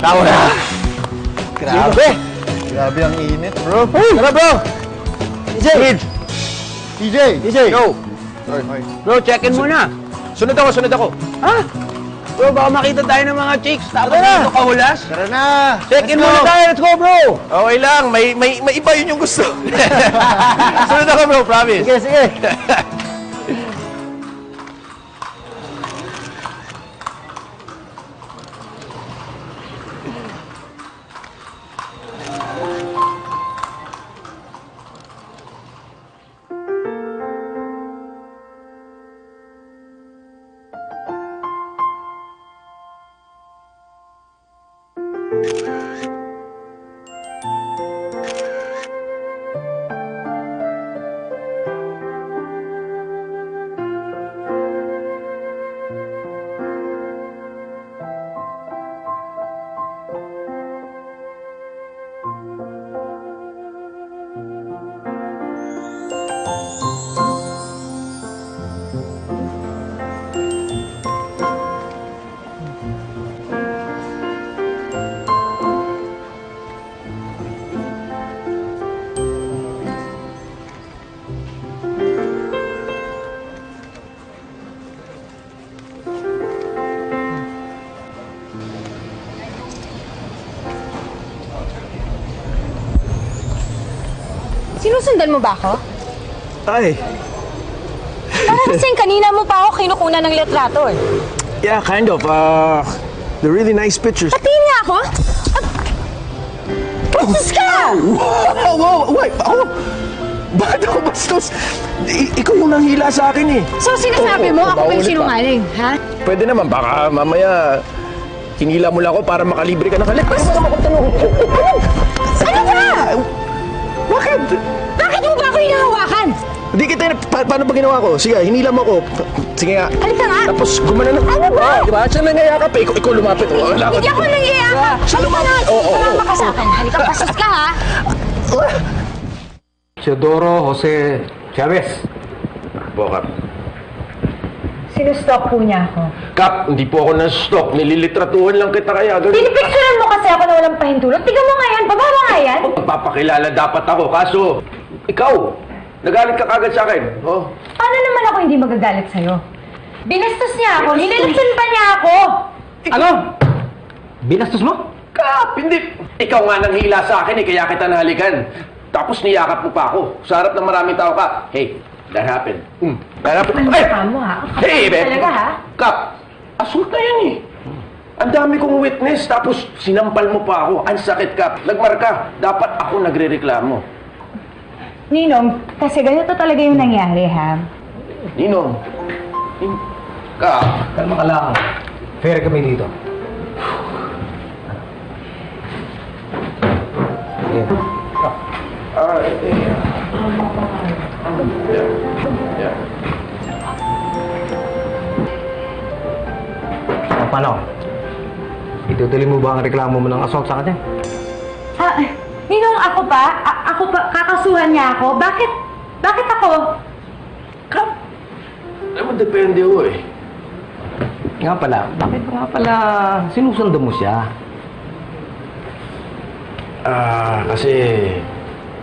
Tama na. Grabe. Grabe ang init, bro. Tara, bro. DJ. DJ. Go. Sorry. Bro, check-in muna. Sunod ako. Ha? Bro, baka makita tayo ng mga chicks. Tapos Tara na. dito kahulas. Tara na. Check-in Let's muna go. tayo. Let's go, bro. Okay lang. May iba yun yung gusto. Sunod ako, bro. Promise. Sige. Sinusundan mo ba ako? Ay, Parang kasing kanina mo pa ako kinukunan ng litrato eh. yeah, kind of. The really nice pictures. Patingin nga ako? Bastos ka! Wow, wait, ako? Bakit ako bastos? Ikaw yung nanghila sa akin eh. So sinasabi mo ako pa yung sinungaling, ha? Pwede naman, baka mamaya hinila mo lang ako para makalibre ka ng kalit. Pwede naman ako tanong. Ano ba? Bakit? Bakit mo ba ako hinahawakan? Hindi kita, paano ba ginawa ko? Sige, hinila mo ako. Sige nga. Halika nga. Tapos gumana na. Ano ba? Diba? Siya nangayakap eh. Ikaw lumapit. Hindi ako nangyayakap. Siya lumapit. Tumama ka sa akin. Halika, bastos ka ha? Teodoro Jose Chavez. Kap. Sinustok po niya ako. Kap, hindi po ako na-stalk. Nililitratuhan lang kita kaya. Pinipicturean mo kasi ako na walang pahintulot. Tingnan mo nga yan. Bababa nga yan. Magpapakilala dapat ako. Kaso, ikaw, nagalit ka kagad sa akin. Oh. Paano naman ako hindi magagalit sa'yo? Binastos niya ako. Nililitsin pa niya ako. Ano? Binastos mo? Kap, hindi. Ikaw nga nang hila sa akin eh, kaya kita nahalikan. Tapos niyakap mo pa ako. Sa harap ng maraming tao ka. Hey, that happened. That happened. Ano ka mo ha? Hey, babe. Talaga ha? Kap, assault na yan eh. Ang dami kong witness, tapos sinampal mo pa ako. Ang sakit, Kap. Nagmarka. Dapat ako nagre-reklamo. Ninong, kasi ganito talaga yung nangyari ha? Ninong. Kap. Kalma ka lang. Fair kami dito. Paano? Itutuloy mo ba ang reklamo mo ng assault sa kanya? Ninong, ako pa? Ako pa? Kakasuhan niya ako? Bakit? Bakit ako? Kap. Naman depende ho eh. Nga pala, bakit nga pala sinusundan mo siya? Kasi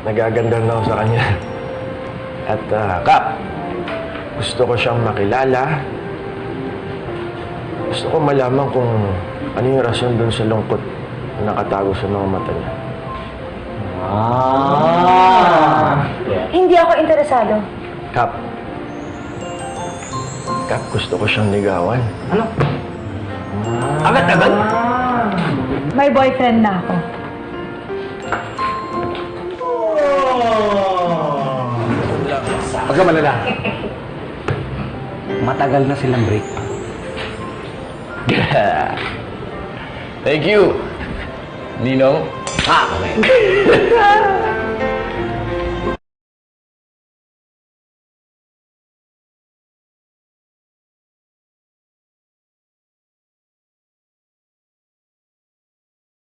nagaganda na ako sa kanya. At, Kap, gusto ko siyang makilala. Gusto ko malaman kung ano yung rason dun sa lungkot na nakatago sa mga mata niya. Hindi ako interesado. Kap, gusto ko siyang ligawan. Ano? Agad-agad? May boyfriend na ako. Huwag ka malala. Matagal na silang break. Thank you, Ninong. Okay.